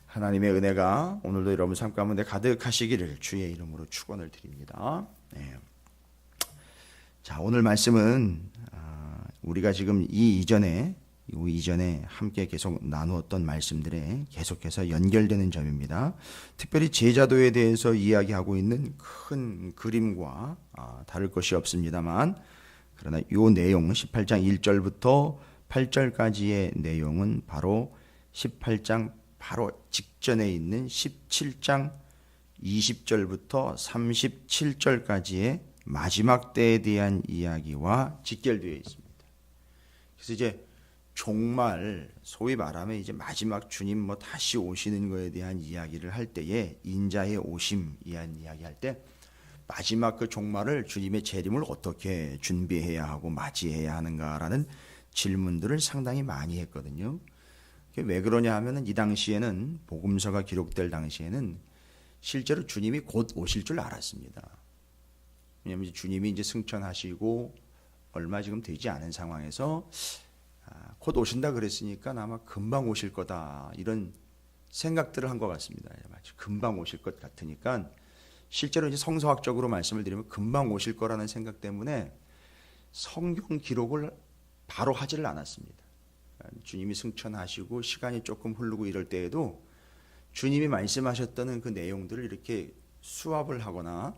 하나님의 은혜가 오늘도 여러분 삶 가운데 가득하시기를 주의 이름으로 축원을 드립니다. 네. 자, 오늘 말씀은 우리가 지금 이 이전에 함께 계속 나누었던 말씀들에 계속해서 연결되는 점입니다. 특별히 제자도에 대해서 이야기하고 있는 큰 그림과 다를 것이 없습니다만, 그러나 이 내용 18장 1절부터 8절까지의 내용은 바로 18장 바로 직전에 있는 17장 20절부터 37절까지의 마지막 때에 대한 이야기와 직결되어 있습니다. 그래서 이제 종말, 소위 말하면 이제 마지막 주님 다시 오시는 것에 대한 이야기를 할 때에 인자의 오심 이야기할 때 마지막 그 종말을 주님의 재림을 어떻게 준비해야 하고 맞이해야 하는가라는 질문들을 상당히 많이 했거든요. 왜 그러냐 하면은 이 당시에는 복음서가 기록될 당시에는 실제로 주님이 곧 오실 줄 알았습니다. 왜냐하면 주님이 이제 승천하시고 얼마 지금 되지 않은 상황에서 곧 오신다 그랬으니까 아마 금방 오실 거다 이런 생각들을 한 것 같습니다. 금방 오실 것 같으니까 실제로 이제 성서학적으로 말씀을 드리면 금방 오실 거라는 생각 때문에 성경 기록을 바로 하지를 않았습니다. 주님이 승천하시고 시간이 조금 흐르고 이럴 때에도 주님이 말씀하셨던 그 내용들을 이렇게 수합을 하거나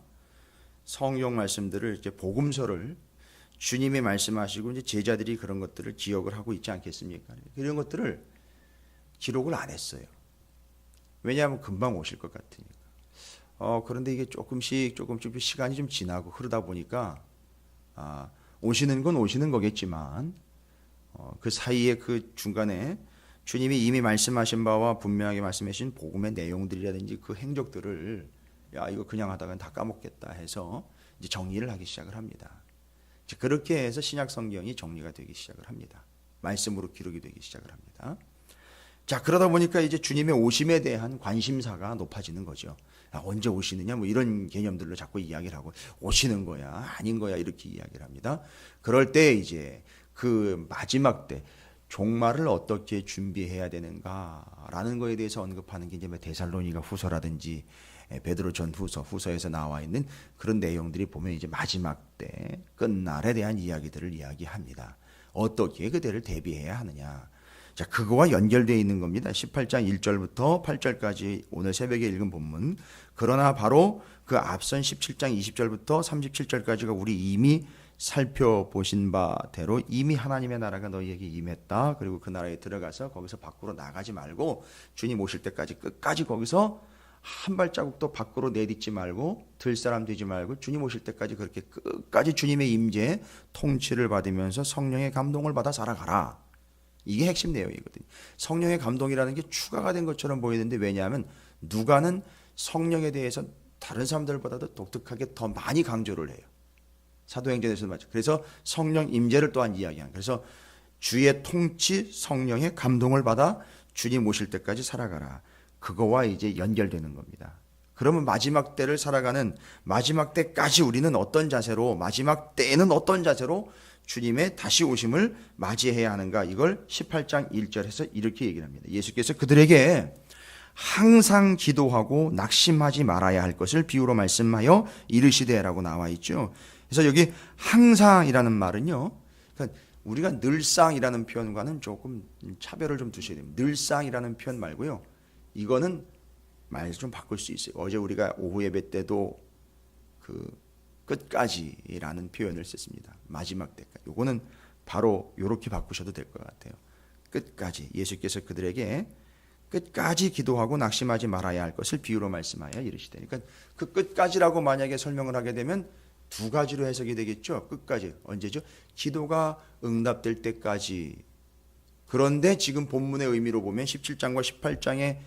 성경 말씀들을 이제 복음서를 주님이 말씀하시고 이제 제자들이 그런 것들을 기억을 하고 있지 않겠습니까? 이런 것들을 기록을 안 했어요. 왜냐하면 금방 오실 것 같으니까. 그런데 이게 조금씩 시간이 좀 지나고 흐르다 보니까 오시는 건 오시는 거겠지만 그 사이에 그 중간에 주님이 이미 말씀하신 바와 분명하게 말씀하신 복음의 내용들이라든지 그 행적들을 이거 그냥 하다가 다 까먹겠다 해서 이제 정리를 하기 시작을 합니다. 그렇게 해서 신약 성경이 정리가 되기 시작을 합니다. 말씀으로 기록이 되기 시작을 합니다. 자, 그러다 보니까 이제 주님의 오심에 대한 관심사가 높아지는 거죠. 언제 오시느냐 이런 개념들로 자꾸 이야기를 하고 오시는 거야 아닌 거야 이렇게 이야기를 합니다. 그럴 때 이제 그 마지막 때 종말을 어떻게 준비해야 되는가라는 거에 대해서 언급하는 게 이제 데살로니가 후서라든지 베드로 후서에서 나와 있는 그런 내용들이 보면 이제 마지막 때 끝날에 대한 이야기들을 이야기합니다. 어떻게 그때를 대비해야 하느냐. 자, 그거와 연결되어 있는 겁니다. 18장 1절부터 8절까지 오늘 새벽에 읽은 본문. 그러나 바로 그 앞선 17장 20절부터 37절까지가 우리 이미 살펴보신 바대로 이미 하나님의 나라가 너희에게 임했다. 그리고 그 나라에 들어가서 거기서 밖으로 나가지 말고 주님 오실 때까지 끝까지 거기서 한 발자국도 밖으로 내딛지 말고 들 사람 되지 말고 주님 오실 때까지 그렇게 끝까지 주님의 임재 통치를 받으면서 성령의 감동을 받아 살아가라. 이게 핵심 내용이거든요. 성령의 감동이라는 게 추가가 된 것처럼 보이는데 왜냐하면 누가는 성령에 대해서 다른 사람들보다도 독특하게 더 많이 강조를 해요. 사도행전에서도 맞죠. 그래서 성령 임재를 또한 이야기한. 그래서 주의 통치, 성령의 감동을 받아 주님 오실 때까지 살아가라. 그거와 이제 연결되는 겁니다. 그러면 마지막 때를 살아가는 마지막 때까지 우리는 어떤 자세로 마지막 때에는 어떤 자세로 주님의 다시 오심을 맞이해야 하는가 이걸 18장 1절에서 이렇게 얘기를 합니다. 예수께서 그들에게 항상 기도하고 낙심하지 말아야 할 것을 비유로 말씀하여 이르시되라고 나와 있죠. 그래서 여기 항상이라는 말은요. 그러니까 우리가 늘상이라는 표현과는 조금 차별을 좀 두셔야 됩니다. 늘상이라는 표현 말고요. 이거는 말 좀 바꿀 수 있어요. 어제 우리가 오후 예배 때도 그 끝까지라는 표현을 썼습니다. 마지막 때까지. 요거는 바로 이렇게 바꾸셔도 될 것 같아요. 끝까지. 예수께서 그들에게 끝까지 기도하고 낙심하지 말아야 할 것을 비유로 말씀하여 이르시되. 그러니까 그 끝까지라고 만약에 설명을 하게 되면 두 가지로 해석이 되겠죠. 끝까지. 언제죠? 기도가 응답될 때까지. 그런데 지금 본문의 의미로 보면 17장과 18장의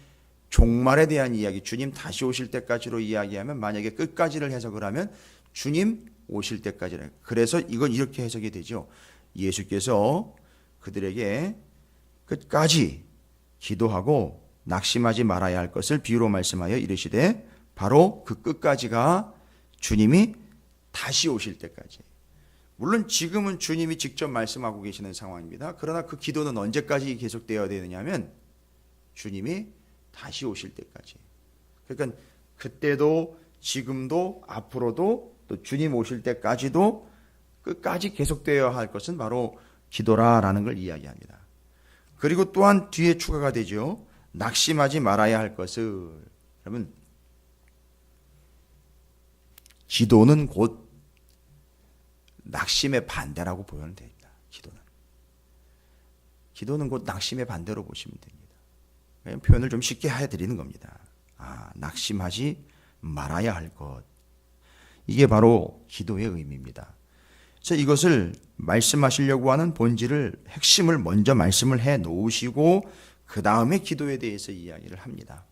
종말에 대한 이야기, 주님 다시 오실 때까지로 이야기하면 만약에 끝까지를 해석을 하면 주님 오실 때까지라. 그래서 이건 이렇게 해석이 되죠. 예수께서 그들에게 끝까지 기도하고 낙심하지 말아야 할 것을 비유로 말씀하여 이르시되 바로 그 끝까지가 주님이 다시 오실 때까지. 물론 지금은 주님이 직접 말씀하고 계시는 상황입니다. 그러나 그 기도는 언제까지 계속되어야 되느냐면 주님이 다시 오실 때까지. 그러니까 그때도 지금도 앞으로도 또 주님 오실 때까지도 끝까지 계속되어야 할 것은 바로 기도라라는 걸 이야기합니다. 그리고 또한 뒤에 추가가 되죠. 낙심하지 말아야 할 것을. 여러분, 기도는 곧 낙심의 반대라고 보면 됩니다. 기도는 곧 낙심의 반대로 보시면 됩니다. 그냥 표현을 좀 쉽게 해드리는 겁니다. 낙심하지 말아야 할 것. 이게 바로 기도의 의미입니다. 그래서 이것을 말씀하시려고 하는 본질을, 핵심을 먼저 말씀을 해 놓으시고 그 다음에 기도에 대해서 이야기를 합니다.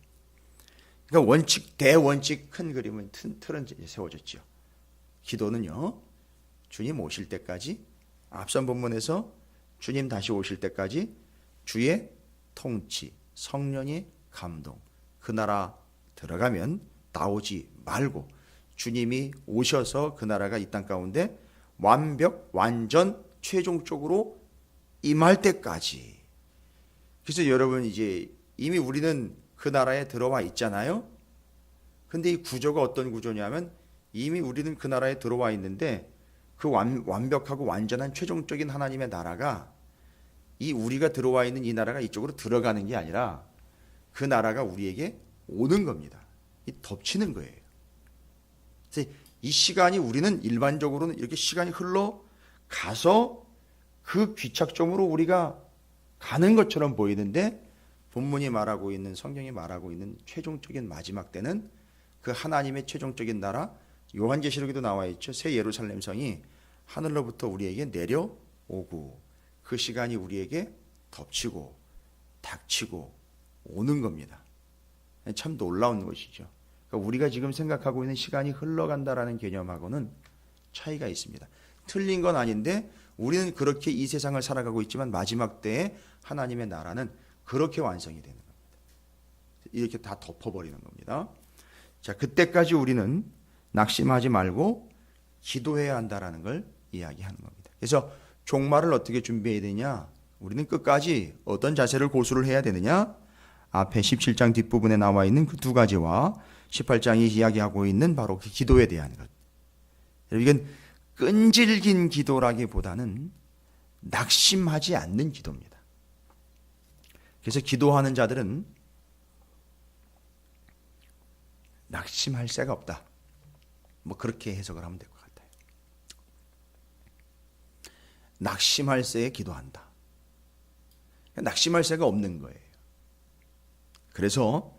그러니까 대원칙 큰 그림은 틀은 세워졌죠. 기도는요, 주님 오실 때까지, 앞선 본문에서 주님 다시 오실 때까지 주의 통치, 성령의 감동, 그 나라 들어가면 나오지 말고 주님이 오셔서 그 나라가 이 땅 가운데 완전 최종적으로 임할 때까지. 그래서 여러분, 이제 이미 우리는 그 나라에 들어와 있잖아요. 근데 이 구조가 어떤 구조냐면, 이미 우리는 그 나라에 들어와 있는데 그 완벽하고 완전한 최종적인 하나님의 나라가, 이 우리가 들어와 있는 이 나라가 이쪽으로 들어가는 게 아니라 그 나라가 우리에게 오는 겁니다. 이 덮치는 거예요. 그래서 이 시간이, 우리는 일반적으로는 이렇게 시간이 흘러가서 그 귀착점으로 우리가 가는 것처럼 보이는데, 본문이 말하고 있는, 성경이 말하고 있는 최종적인 마지막 때는 그 하나님의 최종적인 나라, 요한계시록에도 나와 있죠. 새 예루살렘 성이 하늘로부터 우리에게 내려오고 그 시간이 우리에게 덮치고 닥치고 오는 겁니다. 참 놀라운 것이죠. 그러니까 우리가 지금 생각하고 있는 시간이 흘러간다라는 개념하고는 차이가 있습니다. 틀린 건 아닌데 우리는 그렇게 이 세상을 살아가고 있지만 마지막 때에 하나님의 나라는 그렇게 완성이 되는 겁니다. 이렇게 다 덮어버리는 겁니다. 자, 그때까지 우리는 낙심하지 말고 기도해야 한다라는 걸 이야기하는 겁니다. 그래서 종말을 어떻게 준비해야 되냐? 우리는 끝까지 어떤 자세를 고수를 해야 되느냐? 앞에 17장 뒷부분에 나와 있는 그 두 가지와 18장이 이야기하고 있는 바로 그 기도에 대한 것. 이건 끈질긴 기도라기보다는 낙심하지 않는 기도입니다. 그래서 기도하는 자들은 낙심할 새가 없다. 뭐 그렇게 해석을 하면 될 것 같아요. 낙심할 새에 기도한다. 낙심할 새가 없는 거예요. 그래서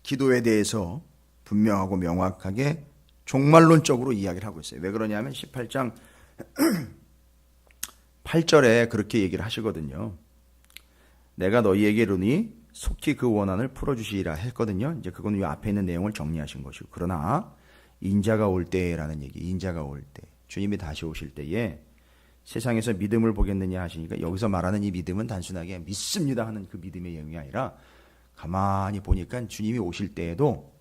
기도에 대해서 분명하고 명확하게 종말론적으로 이야기를 하고 있어요. 왜 그러냐면 18장 8절에 그렇게 얘기를 하시거든요. 내가 너희에게 이르니 속히 그 원한을 풀어주시리라 했거든요. 이제 그건 이 앞에 있는 내용을 정리하신 것이고, 그러나 인자가 올 때라는 얘기, 인자가 올 때, 주님이 다시 오실 때에 세상에서 믿음을 보겠느냐 하시니까, 여기서 말하는 이 믿음은 단순하게 믿습니다 하는 그 믿음의 영이 아니라 가만히 보니까 주님이 오실 때에도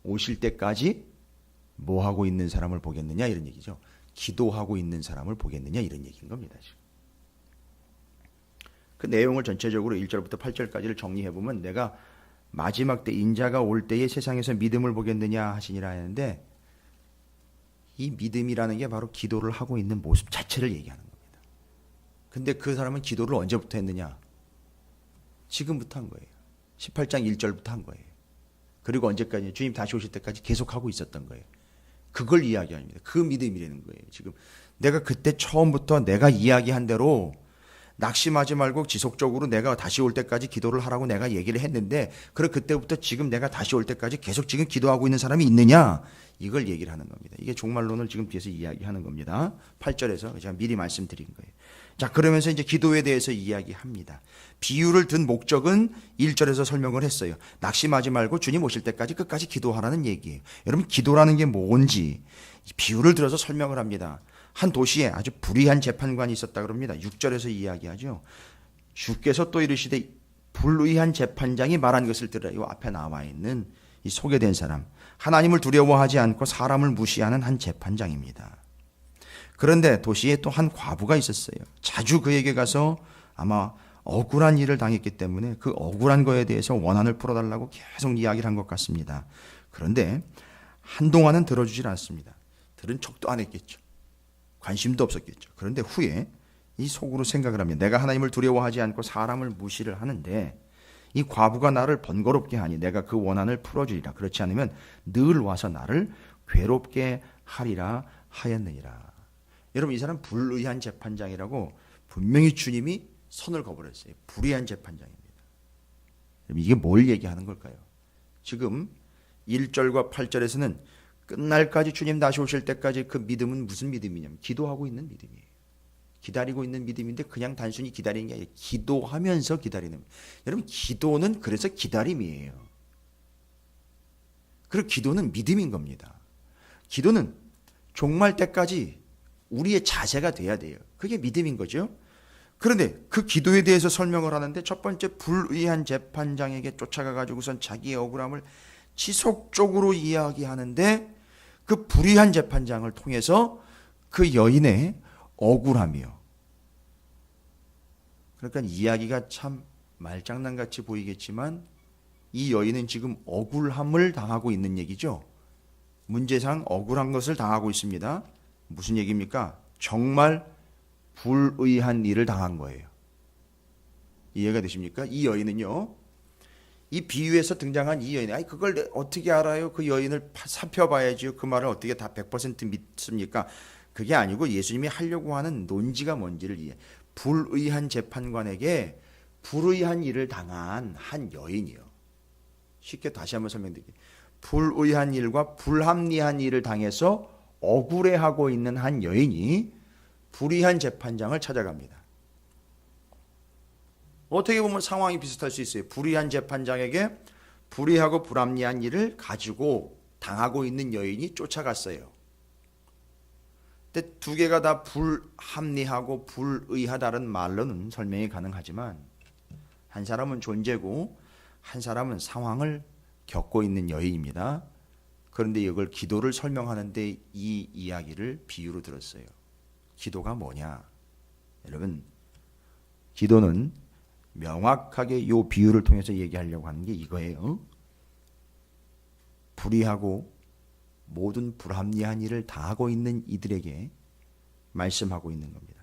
오실 때까지 뭐 하고 있는 사람을 보겠느냐 이런 얘기죠. 기도하고 있는 사람을 보겠느냐 이런 얘기인 겁니다. 지금. 그 내용을 전체적으로 1절부터 8절까지를 정리해보면, 내가 마지막 때 인자가 올 때에 세상에서 믿음을 보겠느냐 하시니라 하는데, 이 믿음이라는 게 바로 기도를 하고 있는 모습 자체를 얘기하는 겁니다. 근데 그 사람은 기도를 언제부터 했느냐? 지금부터 한 거예요. 18장 1절부터 한 거예요. 그리고 언제까지? 주님 다시 오실 때까지 계속하고 있었던 거예요. 그걸 이야기합니다. 그 믿음이라는 거예요. 지금 내가 그때 처음부터 내가 이야기한 대로 낙심하지 말고 지속적으로 내가 다시 올 때까지 기도를 하라고 내가 얘기를 했는데, 그래 그때부터 지금 내가 다시 올 때까지 계속 지금 기도하고 있는 사람이 있느냐? 이걸 얘기를 하는 겁니다. 이게 종말론을 지금 뒤에서 이야기하는 겁니다. 8절에서 제가 미리 말씀드린 거예요. 자, 그러면서 이제 기도에 대해서 이야기합니다. 비유를 든 목적은 1절에서 설명을 했어요. 낙심하지 말고 주님 오실 때까지 끝까지 기도하라는 얘기예요. 여러분, 기도라는 게 뭔지 비유를 들어서 설명을 합니다. 한 도시에 아주 불의한 재판관이 있었다 그럽니다. 6절에서 이야기하죠. 주께서 또 이르시되 불의한 재판장이 말한 것을 들으라. 이 앞에 나와 있는 이 소개된 사람, 하나님을 두려워하지 않고 사람을 무시하는 한 재판장입니다. 그런데 도시에 또 한 과부가 있었어요. 자주 그에게 가서 아마 억울한 일을 당했기 때문에 그 억울한 거에 대해서 원한을 풀어달라고 계속 이야기를 한 것 같습니다. 그런데 한동안은 들어주질 않습니다. 들은 척도 안 했겠죠. 관심도 없었겠죠. 그런데 후에 이 속으로 생각을 하면 내가 하나님을 두려워하지 않고 사람을 무시를 하는데 이 과부가 나를 번거롭게 하니 내가 그 원한을 풀어주리라. 그렇지 않으면 늘 와서 나를 괴롭게 하리라 하였느니라. 여러분, 이 사람 불의한 재판장이라고 분명히 주님이 선을 거버렸어요. 불의한 재판장입니다. 이게 뭘 얘기하는 걸까요? 지금 1절과 8절에서는 끝날까지 주님 다시 오실 때까지 그 믿음은 무슨 믿음이냐면 기도하고 있는 믿음이에요. 기다리고 있는 믿음인데 그냥 단순히 기다리는 게 아니라 기도하면서 기다리는. 여러분, 기도는 그래서 기다림이에요. 그리고 기도는 믿음인 겁니다. 기도는 종말 때까지 우리의 자세가 돼야 돼요. 그게 믿음인 거죠. 그런데 그 기도에 대해서 설명을 하는데 첫 번째, 불의한 재판장에게 쫓아가 가지고선 자기의 억울함을 지속적으로 이야기하는데 그 불의한 재판장을 통해서 그 여인의 억울함이요. 그러니까 이야기가 참 말장난같이 보이겠지만 이 여인은 지금 억울함을 당하고 있는 얘기죠. 문제상 억울한 것을 당하고 있습니다. 무슨 얘기입니까? 정말 불의한 일을 당한 거예요. 이해가 되십니까? 이 여인은요, 이 비유에서 등장한 이 여인, 아니 그걸 어떻게 알아요? 그 여인을 살펴봐야지요. 그 말을 어떻게 다 100% 믿습니까? 그게 아니고 예수님이 하려고 하는 논지가 뭔지를 이해. 불의한 재판관에게 불의한 일을 당한 한 여인이요. 쉽게 다시 한번 설명드릴게요. 불의한 일과 불합리한 일을 당해서 억울해하고 있는 한 여인이 불의한 재판장을 찾아갑니다. 어떻게 보면 상황이 비슷할 수 있어요. 불의한 재판장에게 불의하고 불합리한 일을 가지고 당하고 있는 여인이 쫓아갔어요. 근데 두 개가 다 불합리하고 불의하다는 말로는 설명이 가능하지만 한 사람은 존재고 한 사람은 상황을 겪고 있는 여인입니다. 그런데 이걸 기도를 설명하는데 이 이야기를 비유로 들었어요. 기도가 뭐냐? 여러분, 기도는 명확하게 이 비유를 통해서 얘기하려고 하는 게 이거예요. 불의하고 모든 불합리한 일을 다하고 있는 이들에게 말씀하고 있는 겁니다.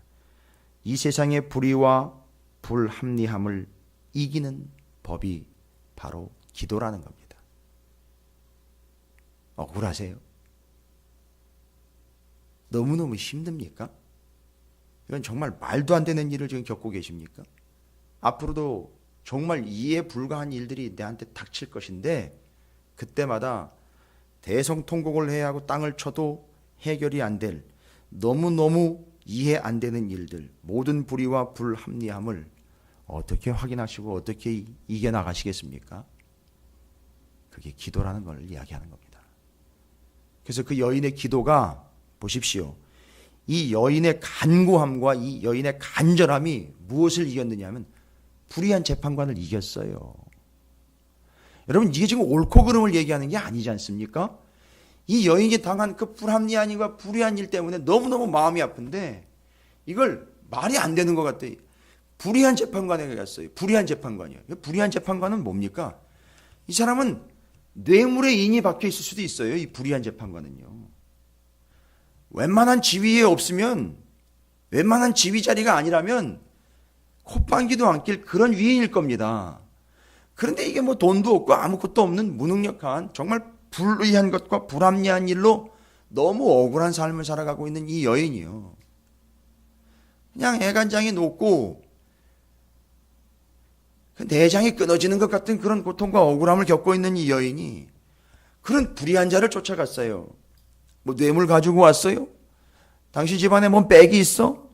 이 세상의 불의와 불합리함을 이기는 법이 바로 기도라는 겁니다. 억울하세요? 너무너무 힘듭니까? 이건 정말 말도 안 되는 일을 지금 겪고 계십니까? 앞으로도 정말 이해 불가한 일들이 내한테 닥칠 것인데 그때마다 대성통곡을 해야 하고 땅을 쳐도 해결이 안 될 너무너무 이해 안 되는 일들, 모든 불의와 불합리함을 어떻게 확인하시고 어떻게 이겨나가시겠습니까? 그게 기도라는 걸 이야기하는 겁니다. 그래서 그 여인의 기도가 보십시오. 이 여인의 간구함과 이 여인의 간절함이 무엇을 이겼느냐 하면 불의한 재판관을 이겼어요. 여러분, 이게 지금 옳고 그름을 얘기하는 게 아니지 않습니까? 이 여인이 당한 그 불합리한 일과 불의한 일 때문에 너무너무 마음이 아픈데 이걸 말이 안 되는 것 같아요. 불의한 재판관에게 갔어요. 불의한 재판관이요. 불의한 재판관은 뭡니까? 이 사람은 뇌물에 인이 박혀 있을 수도 있어요. 이 불의한 재판관은요. 웬만한 지위에 없으면, 웬만한 지위 자리가 아니라면 콧방귀도 안 낄 그런 위인일 겁니다. 그런데 이게 뭐 돈도 없고 아무것도 없는 무능력한 정말 불의한 것과 불합리한 일로 너무 억울한 삶을 살아가고 있는 이 여인이요. 그냥 애간장이 녹고 내장이 끊어지는 것 같은 그런 고통과 억울함을 겪고 있는 이 여인이 그런 불의한 자를 쫓아갔어요. 뭐 뇌물 가지고 왔어요? 당신 집안에 뭔 백이 있어?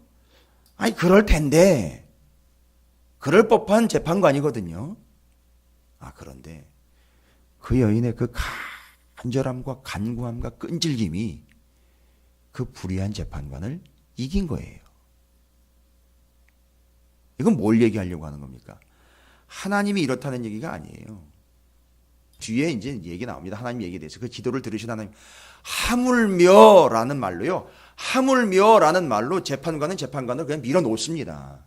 아니 그럴 텐데 그럴 법한 재판관이거든요. 그런데 그 여인의 그 간절함과 간구함과 끈질김이 그 불의한 재판관을 이긴 거예요. 이건 뭘 얘기하려고 하는 겁니까? 하나님이 이렇다는 얘기가 아니에요. 뒤에 이제 얘기 나옵니다. 하나님 얘기에 대해서. 그 기도를 들으신 하나님. 하물며라는 말로요. 하물며라는 말로 재판관은 재판관을 그냥 밀어놓습니다.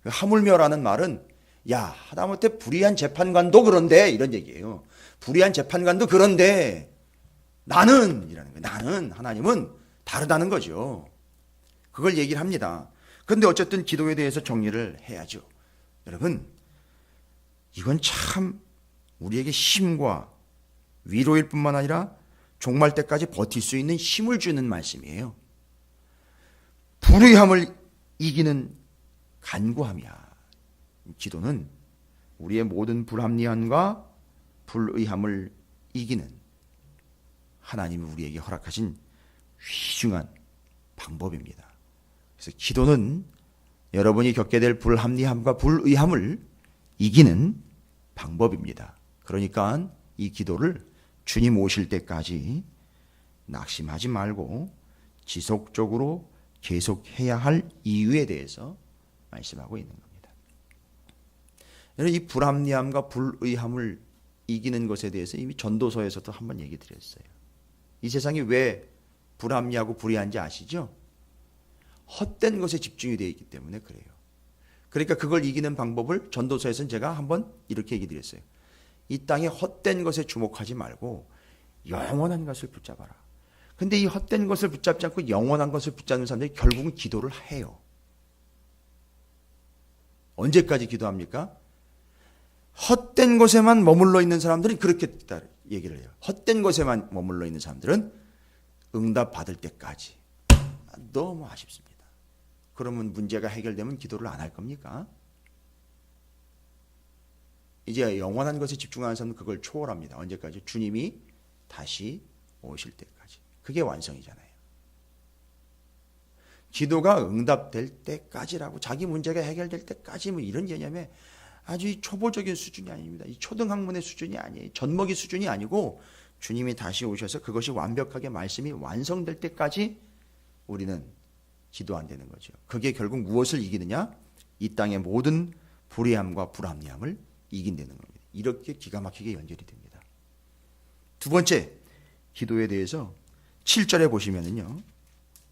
하물며라는 말은 야, 하다못해 불의한 재판관도 그런데 이런 얘기예요. 불의한 재판관도 그런데 나는 이라는 거예요. 나는 하나님은 다르다는 거죠. 그걸 얘기를 합니다. 그런데 어쨌든 기도에 대해서 정리를 해야죠. 여러분, 이건 참 우리에게 힘과 위로일 뿐만 아니라 종말 때까지 버틸 수 있는 힘을 주는 말씀이에요. 불의함을 이기는 간구함이야. 기도는 우리의 모든 불합리함과 불의함을 이기는 하나님이 우리에게 허락하신 귀중한 방법입니다. 그래서 기도는 여러분이 겪게 될 불합리함과 불의함을 이기는 방법입니다. 그러니까 이 기도를 주님 오실 때까지 낙심하지 말고 지속적으로 계속해야 할 이유에 대해서 말씀하고 있는 겁니다. 이 불합리함과 불의함을 이기는 것에 대해서 이미 전도서에서도 한번 얘기 드렸어요. 이 세상이 왜 불합리하고 불의한지 아시죠? 헛된 것에 집중이 되어 있기 때문에 그래요. 그러니까 그걸 이기는 방법을 전도서에서는 제가 한번 이렇게 얘기 드렸어요. 이 땅의 헛된 것에 주목하지 말고 영원한 것을 붙잡아라. 근데 이 헛된 것을 붙잡지 않고 영원한 것을 붙잡는 사람들이 결국은 기도를 해요. 언제까지 기도합니까? 헛된 것에만 머물러 있는 사람들은 그렇게 얘기를 해요. 헛된 것에만 머물러 있는 사람들은 응답 받을 때까지. 너무 아쉽습니다. 그러면 문제가 해결되면 기도를 안 할 겁니까? 이제 영원한 것에 집중하는 사람은 그걸 초월합니다. 언제까지? 주님이 다시 오실 때까지. 그게 완성이잖아요. 기도가 응답될 때까지라고, 자기 문제가 해결될 때까지 뭐 이런 개념에 아주 초보적인 수준이 아닙니다. 이 초등학문의 수준이 아니에요. 젖먹이 수준이 아니고 주님이 다시 오셔서 그것이 완벽하게 말씀이 완성될 때까지 우리는 기도한다는 거죠. 그게 결국 무엇을 이기느냐? 이 땅의 모든 불의함과 불합리함을 이긴다는 겁니다. 이렇게 기가 막히게 연결이 됩니다. 두 번째, 기도에 대해서 7절에 보시면은요,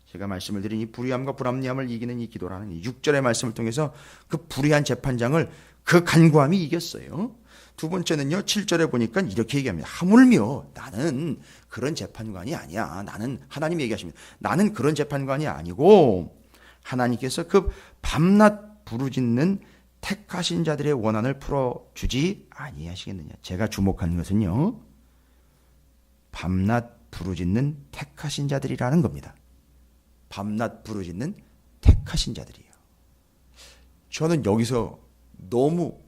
제가 말씀을 드린 이 불의함과 불합리함을 이기는 이 기도라는 이 6절의 말씀을 통해서 그 불의한 재판장을 그 간구함이 이겼어요. 두 번째는요, 7절에 보니까 이렇게 얘기합니다. 하물며 나는 그런 재판관이 아니야. 나는, 하나님이 얘기하십니다. 나는 그런 재판관이 아니고 하나님께서 그 밤낮 부르짖는 택하신 자들의 원한을 풀어주지 아니하시겠느냐. 제가 주목한 것은요, 밤낮 부르짖는 택하신 자들이라는 겁니다. 밤낮 부르짖는 택하신 자들이에요. 저는 여기서 너무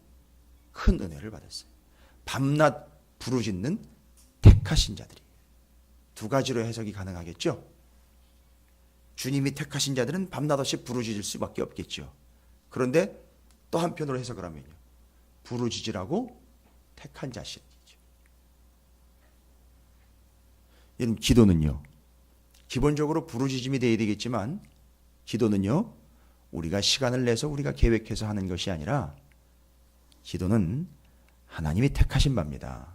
큰 은혜를 받았어요. 밤낮 부르짖는 택하신 자들이. 두 가지로 해석이 가능하겠죠. 주님이 택하신 자들은 밤낮 없이 부르짖을 수밖에 없겠죠. 그런데 또 한편으로 해석을 하면요, 부르짖으라고 택한 자신이죠. 여러분, 기도는요, 기본적으로 부르짖음이 되어야 되겠지만 기도는요, 우리가 시간을 내서 우리가 계획해서 하는 것이 아니라 기도는 하나님이 택하신 바입니다.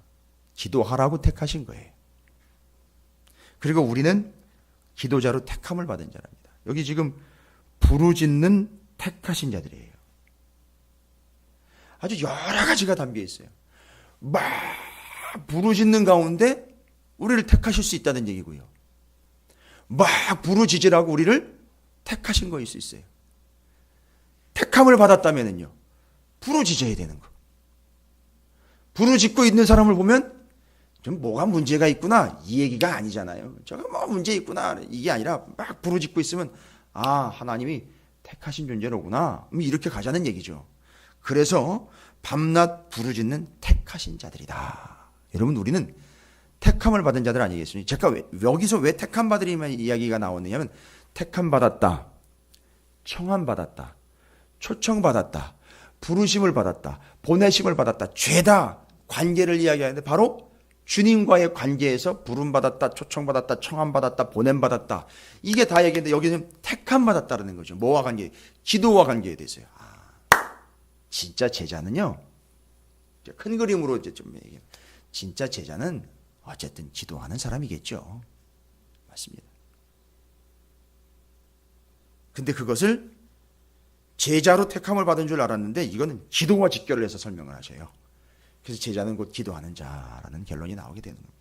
기도하라고 택하신 거예요. 그리고 우리는 기도자로 택함을 받은 자랍니다. 여기 지금 부르짖는 택하신 자들이에요. 아주 여러 가지가 담겨 있어요. 막 부르짖는 가운데 우리를 택하실 수 있다는 얘기고요. 막 부르짖으라고 우리를 택하신 거일 수 있어요. 택함을 받았다면은요, 부르짖어야 되는 거. 부르짖고 있는 사람을 보면 좀 뭐가 문제가 있구나, 이 얘기가 아니잖아요. 저가 뭐 문제 있구나, 이게 아니라 막 부르짖고 있으면 아, 하나님이 택하신 존재로구나, 이렇게 가자는 얘기죠. 그래서 밤낮 부르짖는 택하신 자들이다. 여러분, 우리는 택함을 받은 자들 아니겠습니까? 제가 여기서 왜 택함 받으리만 이야기가 나오느냐면, 택함 받았다, 청함 받았다, 초청 받았다, 부르심을 받았다, 보내심을 받았다, 죄다 관계를 이야기하는데 바로 주님과의 관계에서 부름 받았다, 초청 받았다, 청함 받았다, 보냄 받았다, 이게 다 얘기인데 여기는 택함 받았다는 거죠. 뭐와 관계? 기도와 관계에 대해서요. 진짜 제자는요, 큰 그림으로 이제 좀 얘기해요. 진짜 제자는 어쨌든 기도하는 사람이겠죠. 맞습니다. 근데 그것을 제자로 택함을 받은 줄 알았는데 이거는 기도와 직결을 해서 설명을 하셔요. 그래서 제자는 곧 기도하는 자라는 결론이 나오게 되는 겁니다.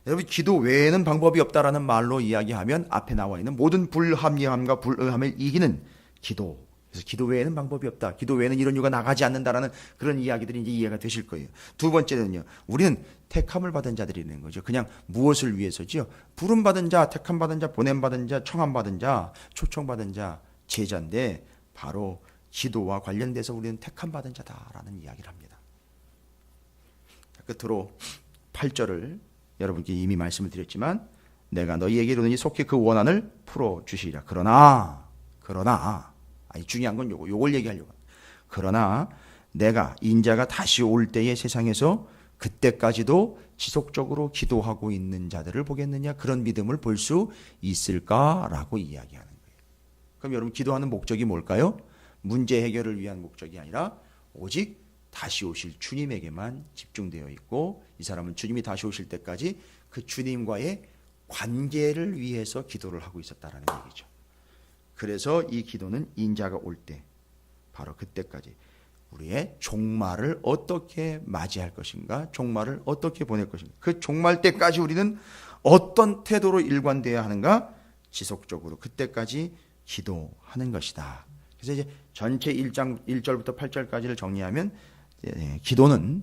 여러분, 기도 외에는 방법이 없다라는 말로 이야기하면 앞에 나와 있는 모든 불합리함과 불의함을 이기는 기도. 그래서 기도 외에는 방법이 없다. 기도 외에는 이런 이유가 나가지 않는다라는 그런 이야기들이 이제 이해가 되실 거예요. 두 번째는요, 우리는 택함을 받은 자들이 있는 거죠. 그냥 무엇을 위해서지요? 부름 받은 자, 택함 받은 자, 보냄 받은 자, 청함 받은 자, 초청 받은 자, 제자인데 바로 기도와 관련돼서 우리는 택함 받은 자다라는 이야기를 합니다. 끝으로 8절을 여러분께 이미 말씀을 드렸지만 내가 너희에게 이르노니 속히 그 원한을 풀어주시리라. 그러나 아니 중요한 건 요걸 얘기하려고. 그러나 내가 인자가 다시 올 때에 세상에서 그때까지도 지속적으로 기도하고 있는 자들을 보겠느냐, 그런 믿음을 볼 수 있을까라고 이야기하는 거예요. 그럼 여러분, 기도하는 목적이 뭘까요? 문제 해결을 위한 목적이 아니라 오직 다시 오실 주님에게만 집중되어 있고, 이 사람은 주님이 다시 오실 때까지 그 주님과의 관계를 위해서 기도를 하고 있었다라는 얘기죠. 그래서 이 기도는 인자가 올 때, 바로 그때까지 우리의 종말을 어떻게 맞이할 것인가, 종말을 어떻게 보낼 것인가, 그 종말 때까지 우리는 어떤 태도로 일관되어야 하는가, 지속적으로 그때까지 기도하는 것이다. 그래서 이제 전체 1장 1절부터 8절까지를 정리하면 기도는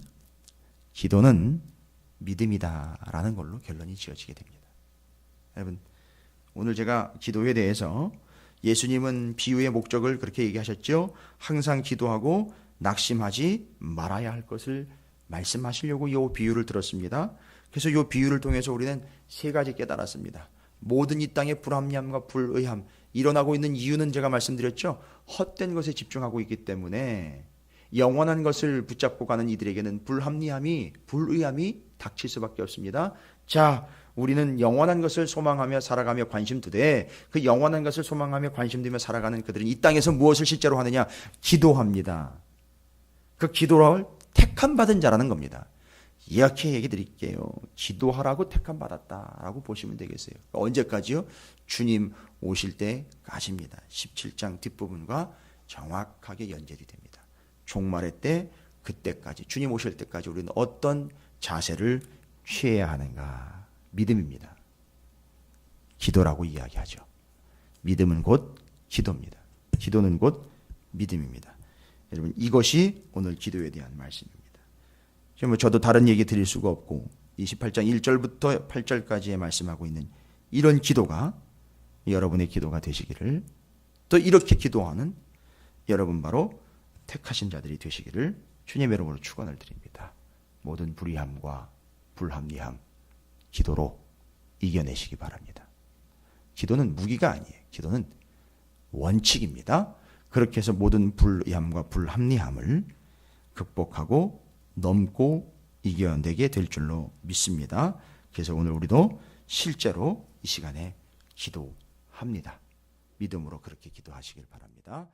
믿음이다라는 걸로 결론이 지어지게 됩니다. 여러분, 오늘 제가 기도에 대해서 예수님은 비유의 목적을 그렇게 얘기하셨죠. 항상 기도하고 낙심하지 말아야 할 것을 말씀하시려고 이 비유를 들었습니다. 그래서 이 비유를 통해서 우리는 세 가지 깨달았습니다. 모든 이 땅의 불합리함과 불의함, 일어나고 있는 이유는 제가 말씀드렸죠. 헛된 것에 집중하고 있기 때문에 영원한 것을 붙잡고 가는 이들에게는 불합리함이, 불의함이 닥칠 수밖에 없습니다. 자, 우리는 영원한 것을 소망하며 살아가며 관심두되, 그 영원한 것을 소망하며 관심두며 살아가는 그들은 이 땅에서 무엇을 실제로 하느냐? 기도합니다. 그 기도를 택함 받은 자라는 겁니다. 이렇게 얘기 드릴게요. 기도하라고 택함 받았다라고 보시면 되겠어요. 언제까지요? 주님 오실 때까지입니다. 17장 뒷부분과 정확하게 연결이 됩니다. 종말의 때, 그때까지, 주님 오실 때까지 우리는 어떤 자세를 취해야 하는가? 믿음입니다. 기도라고 이야기하죠. 믿음은 곧 기도입니다. 기도는 곧 믿음입니다. 여러분, 이것이 오늘 기도에 대한 말씀입니다. 지금 저도 다른 얘기 드릴 수가 없고 28장 1절부터 8절까지에 말씀하고 있는 이런 기도가 여러분의 기도가 되시기를, 또 이렇게 기도하는 여러분 바로 택하신 자들이 되시기를 주님의 이름으로 축원을 드립니다. 모든 불의함과 불합리함 기도로 이겨내시기 바랍니다. 기도는 무기가 아니에요. 기도는 원칙입니다. 그렇게 해서 모든 불의함과 불합리함을 극복하고 넘고 이겨내게 될 줄로 믿습니다. 그래서 오늘 우리도 실제로 이 시간에 기도합니다. 믿음으로 그렇게 기도하시길 바랍니다.